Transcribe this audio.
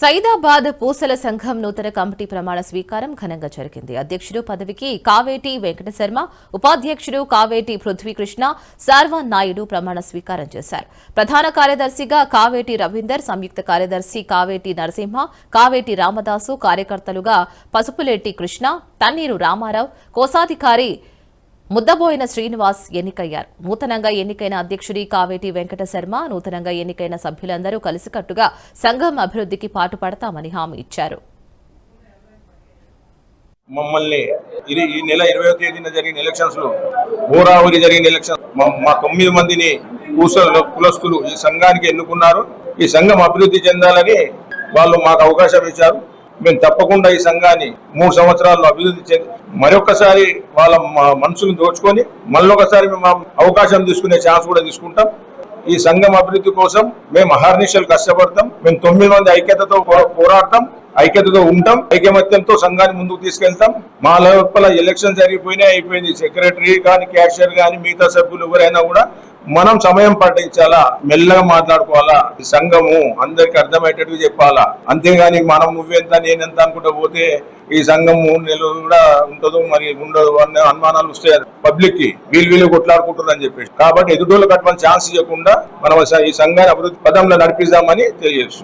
సైదాబాద్ పూసల సంఘం నూతన కమిటీ ప్రమాణ స్వీకారం ఘనంగా జరిగింది. అధ్యక్షుడు పదవికి కావేటి వెంకట శర్మ, ఉపాధ్యక్షుడు కావేటి పృథ్వీకృష్ణ, సార్వాన్ నాయుడు ప్రమాణ స్వీకారం చేశారు. ప్రధాన కార్యదర్శిగా కావేటి రవీందర్, సంయుక్త కార్యదర్శి కావేటి నరసింహ, కావేటి రామదాసు, కార్యకర్తలుగా పసుపులేటి కృష్ణ, తన్నీరు రామారావు, కోశాధికారి ముద్దబోయిన శ్రీనివాస్ ఎన్నికయ్యారు. నూతనంగా ఎన్నికైన అధ్యక్షుడి కావేటి వెంకట శర్మ, నూతనంగా ఎన్నికైన సభ్యులందరూ కలిసికట్టుగా సంఘం అభివృద్ధికి పాటుపడతామని హామీ ఇచ్చారు. మమ్మల్ని ఈ నెల 20వ తేదీన జరిగిన ఎలక్షన్స్ లో హోరాహోరీ జరిగిన ఎలక్షన్ మా 9 మందిని కులస్తులు ఈ సంఘానికి ఎన్నుకున్నారు. ఈ సంఘం అభివృద్ధి చెందాలని వాళ్ళు మాకు అవకాశం ఇచ్చారు. మేము తప్పకుండా ఈ సంఘాన్ని 3 సంవత్సరాల్లో అభివృద్ధి చెంది మరొకసారి వాళ్ళ మనసును దోచుకొని మళ్ళొకసారి మేము అవకాశం తీసుకునే ఛాన్స్ కూడా తీసుకుంటాం. ఈ సంఘం అభివృద్ధి కోసం మేము అహర్నిశలు కష్టపడతాం. మేము 9 మంది ఐక్యతతో పోరాడతాం, ఐక్యతతో ఉంటాం, ఐకమత్యంతో సంఘాన్ని ముందుకు తీసుకెళ్తాం. మా లోపల ఎలక్షన్ అయిపోయింది. సెక్రటరీ కానీ, క్యాషియర్ కానీ, మిగతా సభ్యులు ఎవరైనా కూడా మనం సమయం పాటించాలా, మెల్లగా మాట్లాడుకోవాలా. ఈ సంఘము అందరికి అర్థమయ్యేటట్టు చెప్పాలా. అంతేగాని మనం నువ్వెంత నేనెంత అనుకుంటూ పోతే ఈ సంఘం 3 నెలలు కూడా ఉంటుందో మరి ఉండదు అనే అనుమానాలు వస్తాయి పబ్లిక్ కి. వీళ్ళు కొట్లాడుకుంటారు అని చెప్పేసి. కాబట్టి ఎదుటోళ్ళకి అటువంటి ఛాన్స్ ఇవ్వకుండా మనం ఈ సంఘాన్ని అభివృద్ధి పదంలో నడిపిద్దామని తెలియజేస్తున్నాం.